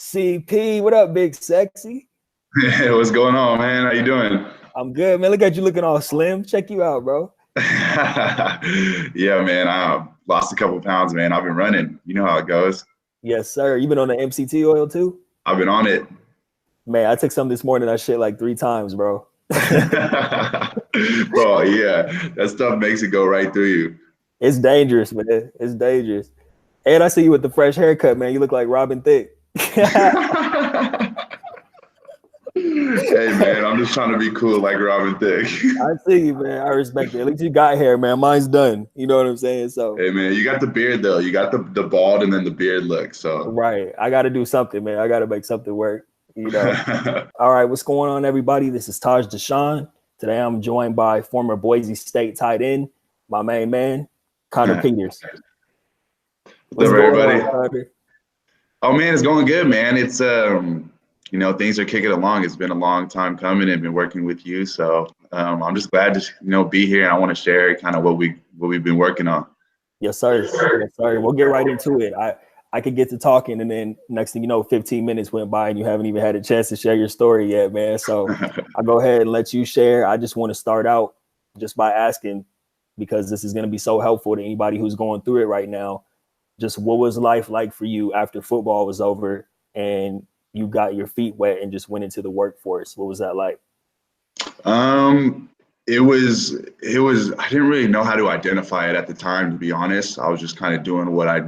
CP, what up, big sexy? Hey, what's going on, man? How you doing? I'm good, man. Look at you looking all slim. Check you out, bro. Yeah, man. I lost a couple pounds, man. I've been running. You know how it goes. Yes, sir. You been on the MCT oil too? I've been on it. Man, I took some this morning. That shit like 3 times, bro. Bro, yeah, that stuff makes it go right through you. It's dangerous, man. It's dangerous. And I see you with the fresh haircut, man. You look like Robin Thicke. Hey, man, I'm just trying to be cool like Robin Thicke. I see you, man. I respect it. At least you got hair, man. Mine's done. You know what I'm saying? So, Hey, man, you got the beard, though. You got the bald and then the beard look. So, right. I got to do something, man. I got to make something work. You know. All right, what's going on, everybody? This is Taj Deshaun. Today I'm joined by former Boise State tight end, my main man, Connor Peters. What's up, everybody? Oh man, it's going good, man. It's things are kicking along. It's been a long time coming and been working with you. So I'm just glad to be here, and I want to share kind of what we've been working on. Yes, sir. Yes, sir. We'll get right into it. I could get to talking, and then next thing you know, 15 minutes went by and you haven't even had a chance to share your story yet, man. So I'll go ahead and let you share. I just want to start out just by asking, because this is going to be so helpful to anybody who's going through it right now. Just what was life like for you after football was over and you got your feet wet and just went into the workforce? What was that like? It was, I didn't really know how to identify it at the time, to be honest. I was just kind of doing what I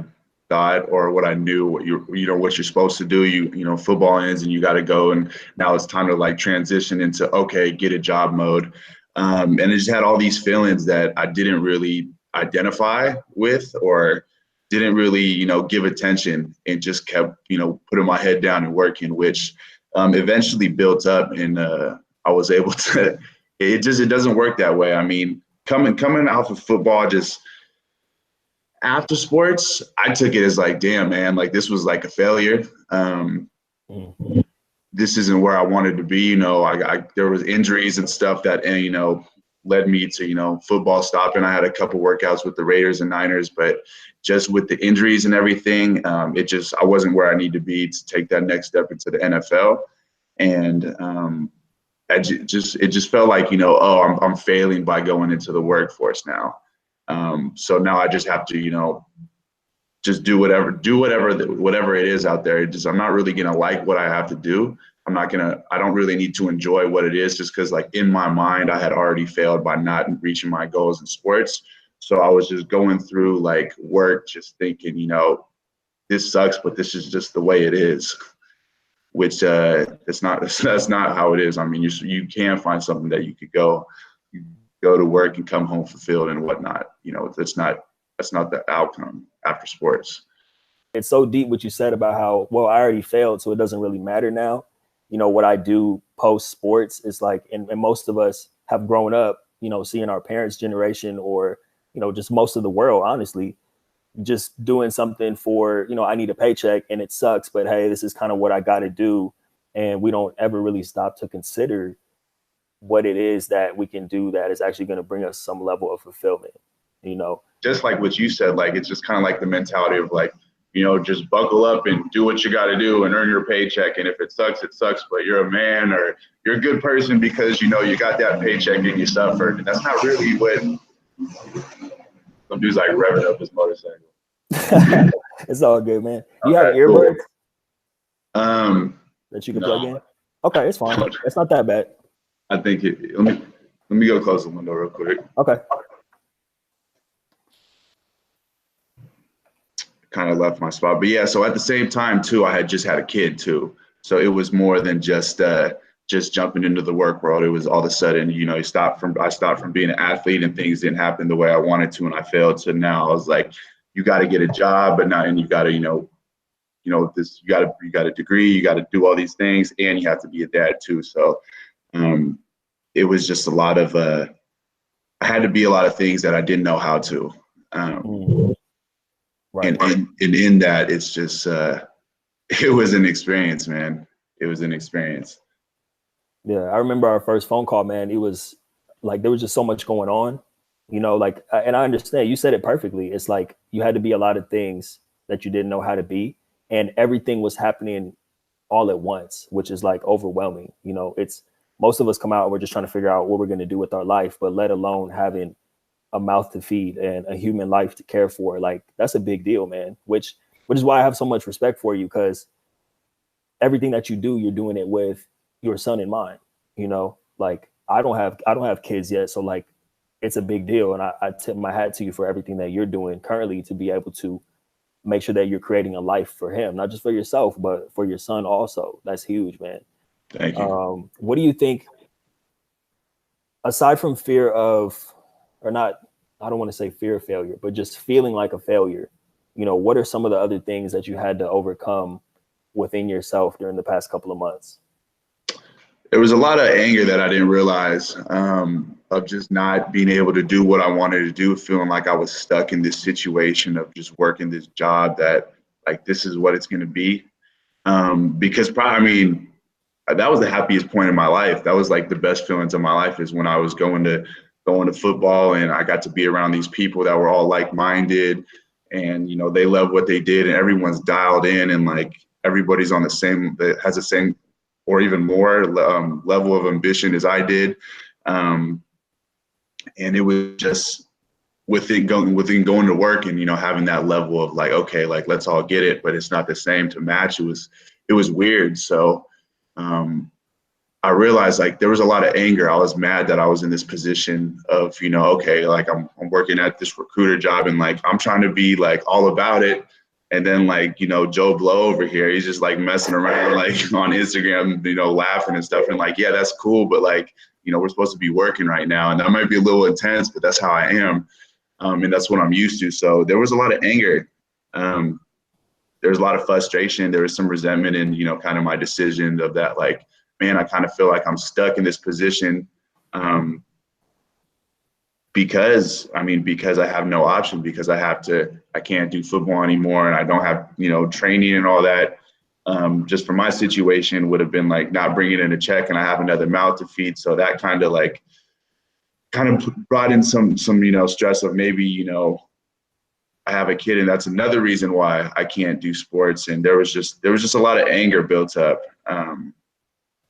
thought or what I knew, what you're supposed to do. Football ends and you got to go. And now it's time to like transition into, okay, get a job mode. And I just had all these feelings that I didn't really identify with or didn't really, give attention, and just kept, putting my head down and working, which eventually built up. And I was able to, it doesn't work that way. I mean, coming out of football, just after sports, I took it as like, damn, man, like this was like a failure. This isn't where I wanted to be. There was injuries and stuff that, led me to, football stopping. I had a couple workouts with the Raiders and Niners, but just with the injuries and everything, I wasn't where I need to be to take that next step into the NFL. And it just felt like, I'm failing by going into the workforce now. So now I just have to, just do whatever it is out there. I'm not really going to like what I have to do. I don't really need to enjoy what it is, just because like in my mind, I had already failed by not reaching my goals in sports. So I was just going through like work, just thinking, this sucks, but this is just the way it is, which that's not how it is. I mean, you can find something that you could go to work and come home fulfilled and whatnot. That's not the outcome after sports. It's so deep what you said about how, well, I already failed, so it doesn't really matter now. What I do post sports is like, and most of us have grown up, seeing our parents' generation or, just most of the world, honestly, just doing something for, I need a paycheck and it sucks, but hey, this is kind of what I got to do. And we don't ever really stop to consider what it is that we can do that is actually going to bring us some level of fulfillment, Just like what you said, like, it's just kind of like the mentality of like, just buckle up and do what you got to do and earn your paycheck. And if it sucks, it sucks, but you're a man or you're a good person because, you got that paycheck and you suffered. And that's not really what some dude's like revving up his motorcycle. It's all good, man. You have earbuds that you can plug in? Okay, it's fine. It's not that bad. I think let me go close the window real quick. Okay. Kind of left my spot, but yeah. So at the same time too, I had just had a kid too. So it was more than just jumping into the work world. It was all of a sudden, I stopped from being an athlete and things didn't happen the way I wanted to, and I failed. So now I was like, you got to get a job, but now, and you got to, you got a degree, you got to do all these things, and you have to be a dad too. So it was just a lot of, I had to be a lot of things that I didn't know how to. Right. And in that, it's just, it was an experience, man. It was an experience. Yeah, I remember our first phone call, man. It was like, there was just so much going on, and I understand, you said it perfectly. It's like, you had to be a lot of things that you didn't know how to be, and everything was happening all at once, which is like overwhelming. You know, it's most of us come out and we're just trying to figure out what we're going to do with our life, but let alone having a mouth to feed and a human life to care for. Like, that's a big deal, man, which is why I have so much respect for you, because everything that you do, you're doing it with your son in mind. You know, like I don't have kids yet. So like, it's a big deal. And I tip my hat to you for everything that you're doing currently to be able to make sure that you're creating a life for him, not just for yourself, but for your son also. That's huge, man. Thank you. What do you think, aside from fear of, or not, I don't want to say fear of failure, but just feeling like a failure, you know, what are some of the other things that you had to overcome within yourself during the past couple of months? There was a lot of anger that I didn't realize, of just not being able to do what I wanted to do, feeling like I was stuck in this situation of just working this job that, like, this is what it's going to be. Because probably, I mean, that was the happiest point in my life. That was like the best feelings of my life, is when I was going to football and I got to be around these people that were all like-minded, and, you know, they love what they did and everyone's dialed in, and like everybody's on the same, that has the same or even more level of ambition as I did. And it was just within going to work and, you know, having that level of like, okay, like, let's all get it, but it's not the same to match. It was weird. So I realized, like, there was a lot of anger. I was mad that I was in this position of, you know, okay, like I'm working at this recruiter job and like I'm trying to be like all about it. And then, like, you know, Joe Blow over here, he's just like messing around like on Instagram, you know, laughing and stuff. And like, yeah, that's cool. But like, you know, we're supposed to be working right now. And that might be a little intense, but that's how I am. And that's what I'm used to. So there was a lot of anger. There was a lot of frustration. There was some resentment in, you know, kind of my decision of that, like, man, I kind of feel like I'm stuck in this position. Because I have no option, because I can't do football anymore, and I don't have, you know, training and all that. Just for my situation would have been like not bringing in a check, and I have another mouth to feed. So that kind of brought in some, you know, stress of maybe, you know, I have a kid and that's another reason why I can't do sports. And there was just a lot of anger built up,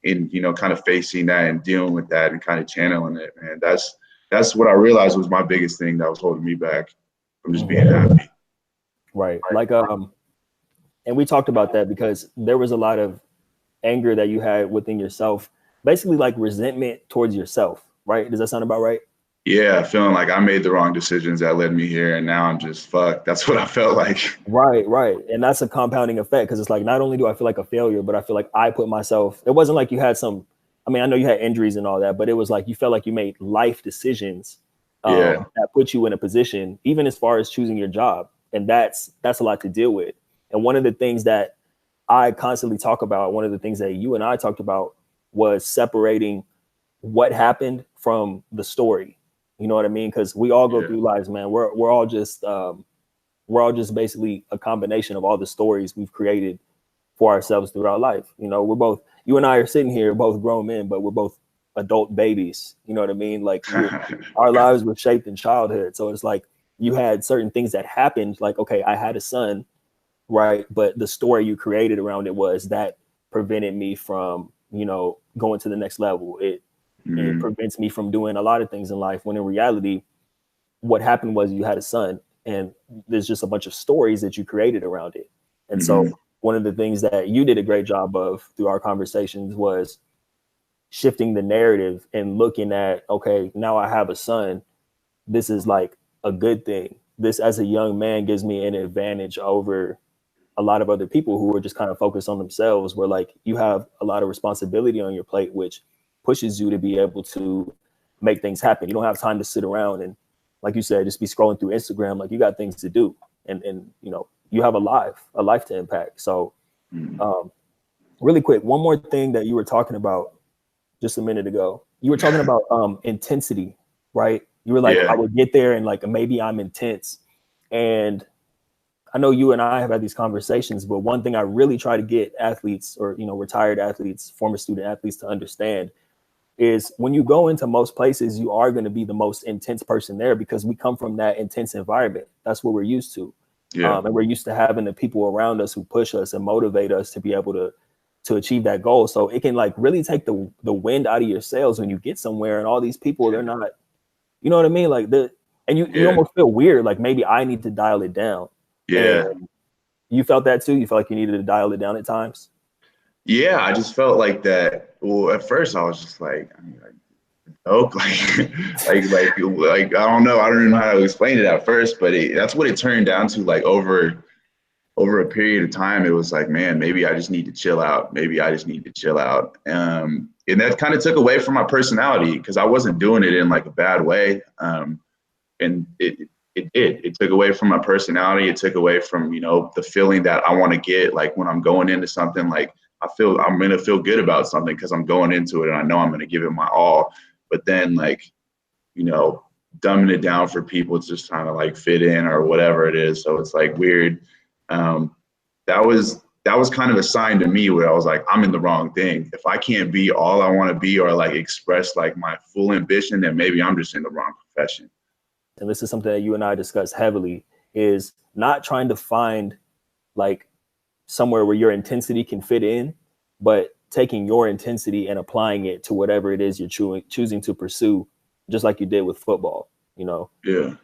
in, you know, kind of facing that and dealing with that and kind of channeling it. And that's what I realized was my biggest thing that was holding me back from just being happy. Right. Like, and we talked about that because there was a lot of anger that you had within yourself, basically like resentment towards yourself. Right. Does that sound about right? Yeah. Feeling like I made the wrong decisions that led me here. And now I'm just fucked. That's what I felt like. Right. And that's a compounding effect, because it's like, not only do I feel like a failure, but I feel like I put myself, it wasn't like you had some, I mean, I know you had injuries and all that, but it was like you felt like you made life decisions that put you in a position, even as far as choosing your job. And that's a lot to deal with. And one of the things that I constantly talk about, one of the things that you and I talked about, was separating what happened from the story. You know what I mean? Because we all go through lives, man. We're all just basically a combination of all the stories we've created for ourselves throughout life. You know, you and I are sitting here, both grown men, but we're both adult babies. You know what I mean? Like, our lives were shaped in childhood. So it's like you had certain things that happened, like, okay, I had a son, right? But the story you created around it was that prevented me from, you know, going to the next level. It prevents me from doing a lot of things in life, when in reality, what happened was you had a son, and there's just a bunch of stories that you created around it. And so one of the things that you did a great job of through our conversations was shifting the narrative and looking at, okay, now I have a son. This is like a good thing. This, as a young man, gives me an advantage over a lot of other people who are just kind of focused on themselves, where like you have a lot of responsibility on your plate, which pushes you to be able to make things happen. You don't have time to sit around and, like you said, just be scrolling through Instagram. Like, you got things to do, and you know, you have a life to impact. So really quick, one more thing that you were talking about just a minute ago. You were talking about intensity, right? You were like, I would get there and like, maybe I'm intense. And I know you and I have had these conversations, but one thing I really try to get athletes, or, you know, retired athletes, former student athletes, to understand is, when you go into most places, you are going to be the most intense person there, because we come from that intense environment. That's what we're used to. And we're used to having the people around us who push us and motivate us to be able to to achieve that goal. So it can like really take the wind out of your sails when you get somewhere and all these people, they're not, you know what I mean? Like you almost feel weird. Like maybe I need to dial it down. Yeah. And you felt that too? You felt like you needed to dial it down at times? Yeah, I just felt like that. Well, at first I was just like, I mean, like, oh, like I don't know. I don't even know how to explain it at first, but that's what it turned down to. Like over a period of time, it was like, man, maybe I just need to chill out. Maybe I just need to chill out. And that kind of took away from my personality because I wasn't doing it in like a bad way. And it took away from my personality. It took away from, you know, the feeling that I want to get like when I'm going into something. Like I feel I'm going to feel good about something because I'm going into it and I know I'm going to give it my all. But then like, you know, dumbing it down for people just trying to like fit in or whatever it is. So it's like weird. That was kind of a sign to me where I was like, I'm in the wrong thing. If I can't be all I want to be or like express like my full ambition, then maybe I'm just in the wrong profession. And this is something that you and I discussed heavily, is not trying to find like somewhere where your intensity can fit in, but taking your intensity and applying it to whatever it is you're choosing to pursue, just like you did with football, you know? Yeah.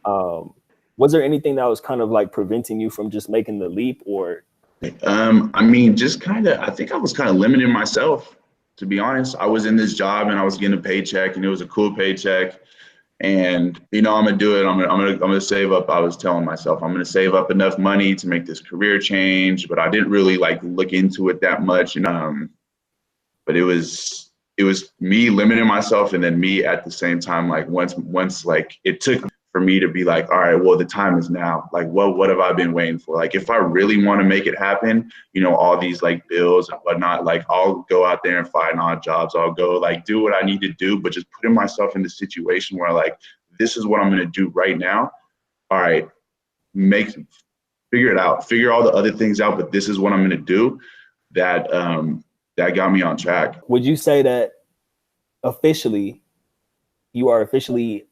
Was there anything that was kind of like preventing you from just making the leap, or? I mean, just kind of, I think I was kind of limiting myself, to be honest. I was in this job and I was getting a paycheck and it was a cool paycheck. And, you know, I'm going to do it. I'm going to save up. I was telling myself, I'm going to save up enough money to make this career change, but I didn't really like look into it that much. But it was me limiting myself. And then me at the same time, like once like it took for me to be like, all right, well, the time is now. Like, what have I been waiting for? Like, if I really want to make it happen, you know, all these like bills and whatnot, like I'll go out there and find odd jobs. I'll go like do what I need to do, but just putting myself in the situation where like, this is what I'm going to do right now. All right, figure it out, figure all the other things out, but this is what I'm going to do. That got me on track. Would you say that you are officially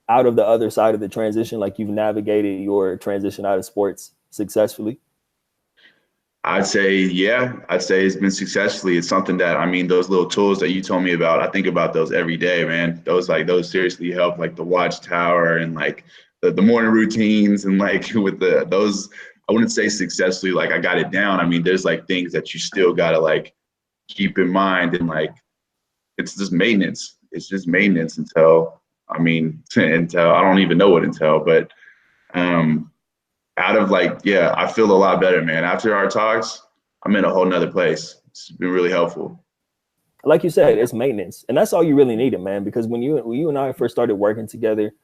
out of the other side of the transition? Like you've navigated your transition out of sports successfully? I'd say, yeah, it's been successfully. It's something that, I mean, those little tools that you told me about, I think about those every day, man. Those seriously help, like the watchtower and like the morning routines and like with those, I wouldn't say successfully, like I got it down. I mean, there's like things that you still got to like keep in mind and like, it's just maintenance. It's just maintenance until I don't even know what until, but out of like, yeah, I feel a lot better, man. After our talks, I'm in a whole nother place. It's been really helpful. Like you said, it's maintenance. And that's all you really needed, man. Because when you and I first started working together,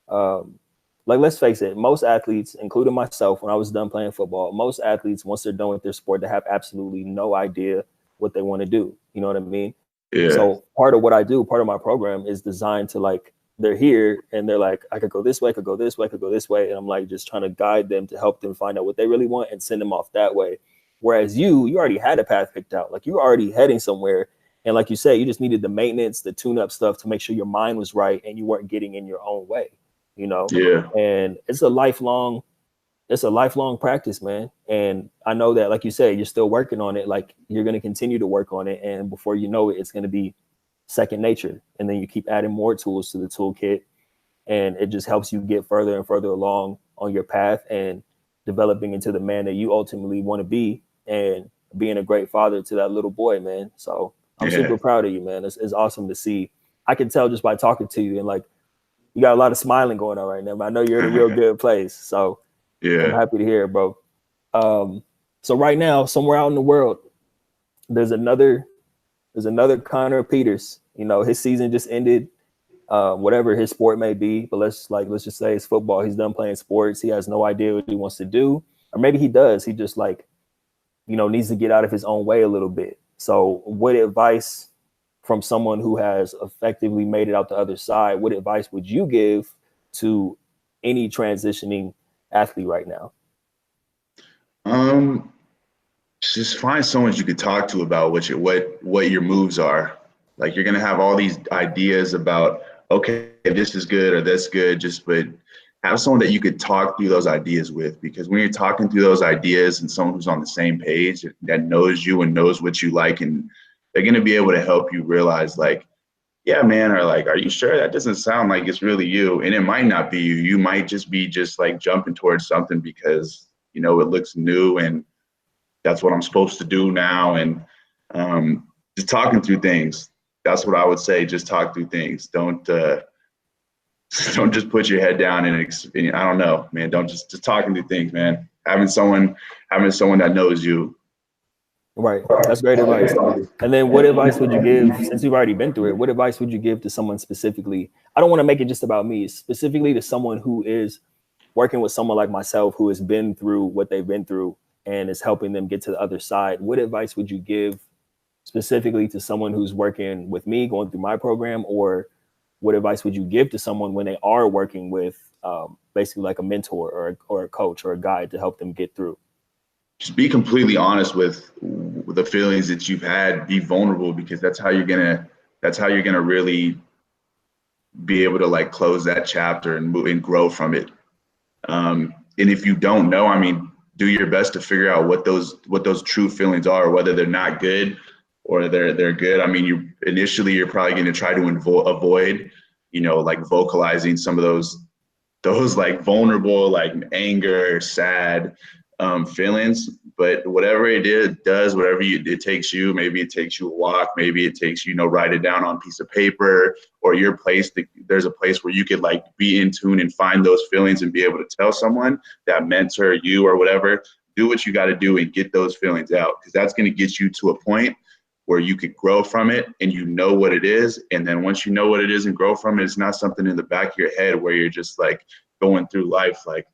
like, let's face it, most athletes, including myself, when I was done playing football, most athletes, once they're done with their sport, they have absolutely no idea what they want to do. You know what I mean? Yeah. So part of what I do, part of my program is designed to like, they're here and they're like, I could go this way, I could go this way, I could go this way. And I'm like, just trying to guide them to help them find out what they really want and send them off that way. Whereas you already had a path picked out. Like you're already heading somewhere. And like you say, you just needed the maintenance, the tune up stuff to make sure your mind was right and you weren't getting in your own way, you know? Yeah. And it's a lifelong practice, man. And I know that, like you said, you're still working on it. Like you're going to continue to work on it. And before you know it, it's going to be second nature. And then you keep adding more tools to the toolkit. And it just helps you get further and further along on your path and developing into the man that you ultimately want to be and being a great father to that little boy, man. So I'm super proud of you, man. It's awesome to see. I can tell just by talking to you and like, you got a lot of smiling going on right now, but I know you're in a real good place. So I'm happy to hear it, bro. So right now, somewhere out in the world, there's another Connor Peters. You know, his season just ended, whatever his sport may be. But let's just say it's football. He's done playing sports. He has no idea what he wants to do, or maybe he does. He just like, you know, needs to get out of his own way a little bit. So, what advice from someone who has effectively made it out the other side? What advice would you give to any transitioning athlete right now? Just find someone you could talk to about what your moves are. Like you're gonna have all these ideas about, okay, this is good or that's good, but have someone that you could talk through those ideas with, because when you're talking through those ideas and someone who's on the same page that knows you and knows what you like, and they're going to be able to help you realize like, yeah, man, or like, are you sure that doesn't sound like it's really you? And it might not be you. You might just be just like jumping towards something because, you know, it looks new and that's what I'm supposed to do now. And just talking through things. That's what I would say. Just talk through things. Don't just put your head down and I don't know, man. Don't just talking through things, man. Having someone that knows you. Right. That's great advice. And then what advice would you give, since you've already been through it, what advice would you give to someone specifically? I don't want to make it just about me, specifically to someone who is working with someone like myself, who has been through what they've been through and is helping them get to the other side. What advice would you give specifically to someone who's working with me, going through my program, or what advice would you give to someone when they are working with basically like a mentor or a coach or a guide to help them get through? Just be completely honest with the feelings that you've had. Be vulnerable, because that's how you're gonna really be able to like close that chapter and move and grow from it. And if you don't know, I mean, do your best to figure out what those true feelings are, whether they're not good or they're good. I mean, you're probably going to try to avoid, you know, like vocalizing some of those like vulnerable, like anger, sad feelings. But whatever it does, it takes you, maybe it takes you a walk, maybe it takes you, write it down on a piece of paper, or there's a place where you could like be in tune and find those feelings and be able to tell someone, that mentor, you or whatever, do what you got to do and get those feelings out, because that's going to get you to a point where you could grow from it and you know what it is. And then once you know what it is and grow from it, it's not something in the back of your head where you're just like going through life like,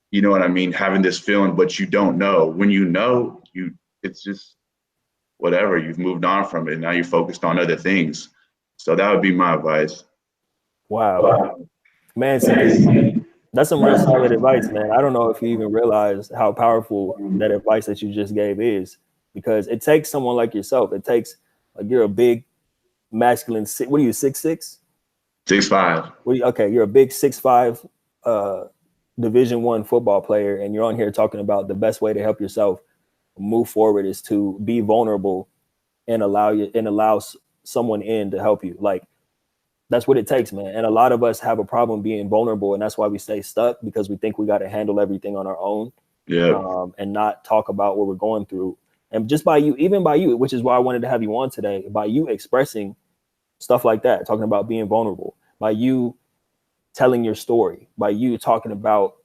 you know what I mean, having this feeling, but you don't know. When you know, it's just whatever, you've moved on from it. Now you're focused on other things. So that would be my advice. Wow. Man, CP, that's some real solid advice, man. I don't know if you even realize how powerful that advice that you just gave is, because it takes someone like yourself. It takes, like, you're a big masculine, what are you, 6'6"? 6'5". Okay, you're a big 6'5", Division I football player, and you're on here talking about the best way to help yourself move forward is to be vulnerable and allow someone in to help you. Like, that's what it takes, man. And a lot of us have a problem being vulnerable, and that's why we stay stuck, because we think we got to handle everything on our own. Yeah. And not talk about what we're going through. And just by you, which is why I wanted to have you on today, by you expressing stuff like that, talking about being vulnerable, by you telling your story, by you talking about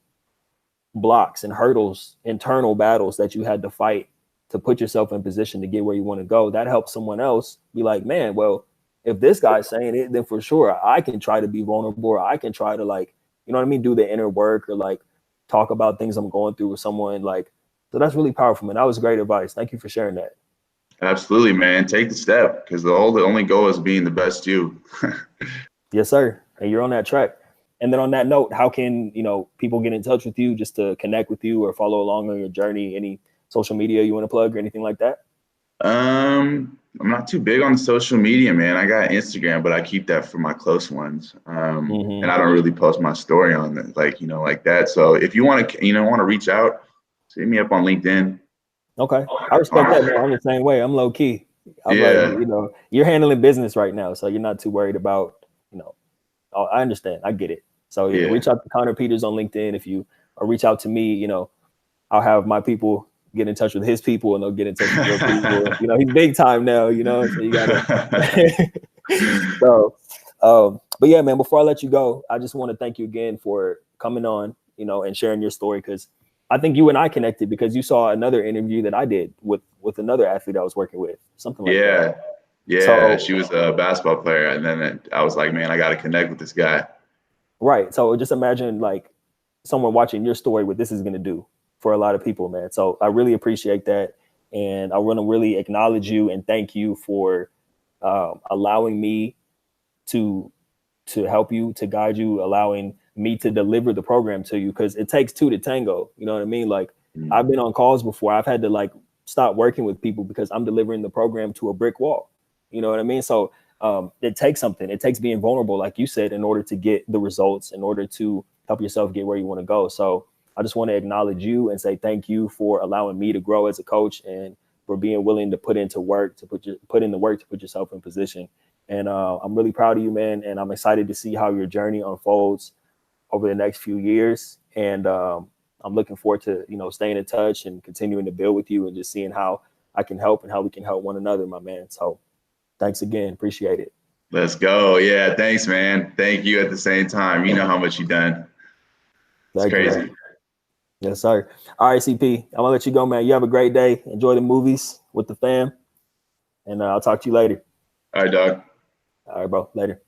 blocks and hurdles, internal battles that you had to fight to put yourself in position to get where you want to go, that helps someone else be like, man, well, if this guy's saying it, then for sure I can try to be vulnerable, or I can try to, like, you know what I mean, do the inner work, or like talk about things I'm going through with someone. Like, so that's really powerful, man. That was great advice. Thank you for sharing that. Absolutely, man. Take the step, because the only goal is being the best you. Yes, sir. And you're on that track. And then on that note, how can, people get in touch with you just to connect with you or follow along on your journey? Any social media you want to plug or anything like that? I'm not too big on social media, man. I got Instagram, but I keep that for my close ones. And I don't really post my story on it, like that. So if you want to reach out, hit me up on LinkedIn. Okay. I respect that, man. I'm the same way. I'm low key. I'm like, you're handling business right now, so you're not too worried about, I understand. I get it. So reach out to Connor Peters on LinkedIn. If you reach out to me, I'll have my people get in touch with his people, and they'll get in touch with your people. He's big time now, so you gotta. But yeah, man, before I let you go, I just want to thank you again for coming on, and sharing your story, because I think you and I connected because you saw another interview that I did with another athlete I was working with, something like that. Yeah, she was a basketball player, and then I was like, man, I got to connect with this guy. Right. So just imagine like someone watching your story, what this is going to do for a lot of people, man. So I really appreciate that. And I want to really acknowledge you and thank you for allowing me to help you, to guide you, allowing me to deliver the program to you, because it takes two to tango. You know what I mean? Like, I've been on calls before. I've had to like stop working with people because I'm delivering the program to a brick wall. You know what I mean? So it takes something. It takes being vulnerable, like you said, in order to get the results, in order to help yourself get where you want to go. So I just want to acknowledge you and say thank you for allowing me to grow as a coach and for being willing to put in the work to put yourself in position. And I'm really proud of you, man. And I'm excited to see how your journey unfolds over the next few years. And I'm looking forward to, staying in touch and continuing to build with you and just seeing how I can help and how we can help one another, my man. So thanks again. Appreciate it. Let's go. Yeah. Thanks, man. Thank you at the same time. You know how much you've done. It's crazy. You. Yes, sir. All right, CP, I'm gonna let you go, man. You have a great day. Enjoy the movies with the fam. And I'll talk to you later. All right, dog. All right, bro. Later.